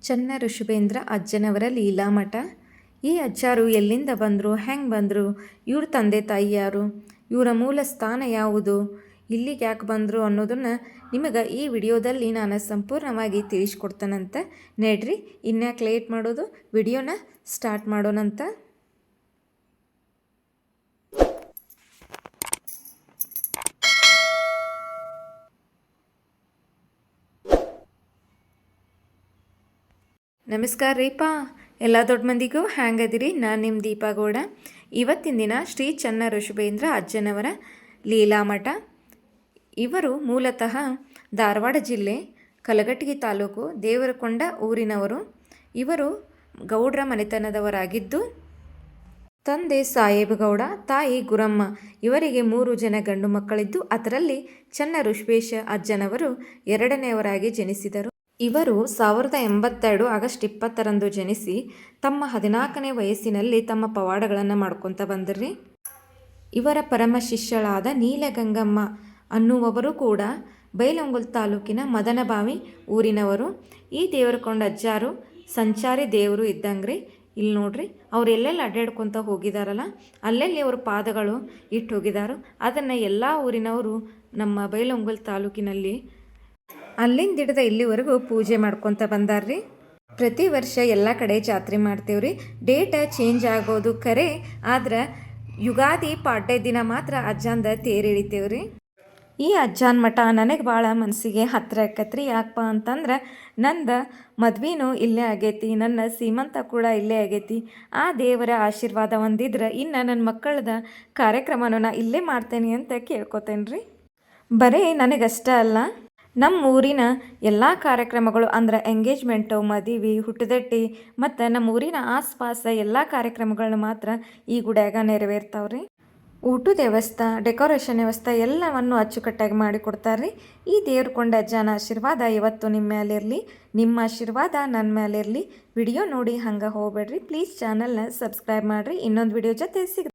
ಚನ್ನ ಋಷಭೇಂದ್ರ ಅಜ್ಜನವರ ಲೀಲಾಮಠ. ಈ ಅಜ್ಜಾರು ಎಲ್ಲಿಂದ ಬಂದರು, ಹೆಂಗೆ ಬಂದರು, ಇವ್ರ ತಂದೆ ತಾಯಿ ಯಾರು, ಇವರ ಮೂಲ ಸ್ಥಾನ ಯಾವುದು, ಇಲ್ಲಿಗೆ ಯಾಕೆ ಬಂದರು ಅನ್ನೋದನ್ನು ನಿಮಗೆ ಈ ವಿಡಿಯೋದಲ್ಲಿ ನಾನು ಸಂಪೂರ್ಣವಾಗಿ ತಿಳಿಸ್ಕೊಡ್ತಾನಂತ. ನಡ್ರಿ ಇನ್ಯಾಕೆ ಲೇಟ್ ಮಾಡೋದು, ವಿಡಿಯೋನ ಸ್ಟಾರ್ಟ್ ಮಾಡೋಣಂತ. ನಮಸ್ಕಾರ ರೀಪಾ, ಎಲ್ಲ ದೊಡ್ಡ ಮಂದಿಗೂ ಹ್ಯಾಂಗದಿರಿ. ನಾನು ನಿಮ್ಮ ದೀಪಾ ಗೌಡ. ಇವತ್ತಿನ ದಿನ ಶ್ರೀ ಚನ್ನ ಋಷಭೇಂದ್ರ ಅಜ್ಜನವರ ಲೀಲಾಮಠ. ಇವರು ಮೂಲತಃ ಧಾರವಾಡ ಜಿಲ್ಲೆ ಕಲಘಟಗಿ ತಾಲೂಕು ದೇವರಕೊಂಡ ಊರಿನವರು. ಇವರು ಗೌಡ್ರ ಮನೆತನದವರಾಗಿದ್ದು ತಂದೆ ಸಾಹೇಬಗೌಡ, ತಾಯಿ ಗುರಮ್ಮ. ಇವರಿಗೆ 3 ಜನ ಗಂಡು ಮಕ್ಕಳಿದ್ದು ಅದರಲ್ಲಿ ಚನ್ನ ಋಷಭೇಶ ಅಜ್ಜನವರು ಎರಡನೆಯವರಾಗಿ ಜನಿಸಿದರು. ಇವರು 1082 ಆಗಸ್ಟ್ 20ರಂದು ಜನಿಸಿ ತಮ್ಮ 14ನೇ ವಯಸ್ಸಿನಲ್ಲಿ ತಮ್ಮ ಪವಾಡಗಳನ್ನು ಮಾಡ್ಕೊತ ಬಂದಿರ್ರಿ. ಇವರ ಪರಮ ಶಿಷ್ಯಳಾದ ನೀಲಗಂಗಮ್ಮ ಅನ್ನುವವರು ಕೂಡ ಬೈಲಹೊಂಗಲ ತಾಲೂಕಿನ ಮದನಬಾವಿ ಊರಿನವರು. ಈ ದೇವರಕೊಂಡ ಅಜ್ಜಾರು ಸಂಚಾರಿ ದೇವರು ಇದ್ದಂಗ್ರಿ. ಇಲ್ಲಿ ನೋಡ್ರಿ, ಅವ್ರು ಎಲ್ಲೆಲ್ಲಿ ಅಡ್ಡಾಡ್ಕೊತ ಹೋಗಿದಾರಲ್ಲ ಅಲ್ಲೆಲ್ಲಿ ಅವ್ರ ಪಾದಗಳು ಇಟ್ಟು ಹೋಗಿದಾರೋ ಅದನ್ನು ಎಲ್ಲ ಊರಿನವರು ನಮ್ಮ ಬೈಲಹೊಂಗಲ ತಾಲೂಕಿನಲ್ಲಿ ಅಲ್ಲಿಂದ ಹಿಡಿದ ಇಲ್ಲಿವರೆಗೂ ಪೂಜೆ ಮಾಡ್ಕೊತ ಬಂದಾರ್ರಿ. ಪ್ರತಿ ವರ್ಷ ಎಲ್ಲ ಕಡೆ ಜಾತ್ರೆ ಮಾಡ್ತೇವ್ರಿ. ಡೇಟ್ ಚೇಂಜ್ ಆಗ್ಬೋದು ಖರೆ, ಆದ್ರೆ ಯುಗಾದಿ ಪಾಡ್ಯ ದಿನ ಮಾತ್ರ ಅಜ್ಜಂದ ತೇರು ಎಳಿತೇವ್ರಿ. ಈ ಅಜ್ಜನ ಮಠ ನನಗೆ ಭಾಳ ಮನಸ್ಸಿಗೆ ಹತ್ತಿರ ಆಕತ್ರಿ. ಯಾಕಪ್ಪ ಅಂತಂದ್ರೆ ನಂದು ಮದ್ವೆನೂ ಇಲ್ಲೇ ಆಗೈತಿ, ನನ್ನ ಸೀಮಂತ ಕೂಡ ಇಲ್ಲೇ ಆಗೈತಿ. ಆ ದೇವರ ಆಶೀರ್ವಾದ ಹೊಂದಿದ್ರೆ ಇನ್ನು ನನ್ನ ಮಕ್ಕಳದ ಕಾರ್ಯಕ್ರಮನೂ ನಾ ಇಲ್ಲೇ ಮಾಡ್ತೇನೆ ಅಂತ ಕೇಳ್ಕೊತೇನೆ ರೀ. ಬರೀ ನನಗಷ್ಟೇ ಅಲ್ಲ, ನಮ್ಮ ಊರಿನ ಎಲ್ಲ ಕಾರ್ಯಕ್ರಮಗಳು ಅಂದ್ರೆ ಎಂಗೇಜ್ಮೆಂಟು, ಮದುವೆ, ಹುಟ್ಟದಟ್ಟಿ ಮತ್ತು ನಮ್ಮ ಊರಿನ ಆಸ್ಪಾಸ ಎಲ್ಲ ಕಾರ್ಯಕ್ರಮಗಳನ್ನ ಮಾತ್ರ ಈ ಗುಡ್ಯಾಗ ನೆರವೇರ್ತಾವ್ರಿ. ಊಟದ ವ್ಯವಸ್ಥೆ, ಡೆಕೋರೇಷನ್ ವ್ಯವಸ್ಥೆ ಎಲ್ಲವನ್ನು ಅಚ್ಚುಕಟ್ಟಾಗಿ ಮಾಡಿಕೊಡ್ತಾರೆ ರೀ. ಈ ದೇವ್ರಕೊಂಡ ಅಜ್ಜನ ಆಶೀರ್ವಾದ ಇವತ್ತು ನಿಮ್ಮ ಮೇಲಿರಲಿ, ನಿಮ್ಮ ಆಶೀರ್ವಾದ ನನ್ನ ಮೇಲಿರಲಿ. ವಿಡಿಯೋ ನೋಡಿ ಹಂಗೆ ಹೋಗ್ಬೇಡ್ರಿ. ಪ್ಲೀಸ್ ಚಾನಲ್ನ ಸಬ್ಸ್ಕ್ರೈಬ್ ಮಾಡಿರಿ. ಇನ್ನೊಂದು ವಿಡಿಯೋ ಜೊತೆ ಸಿಗ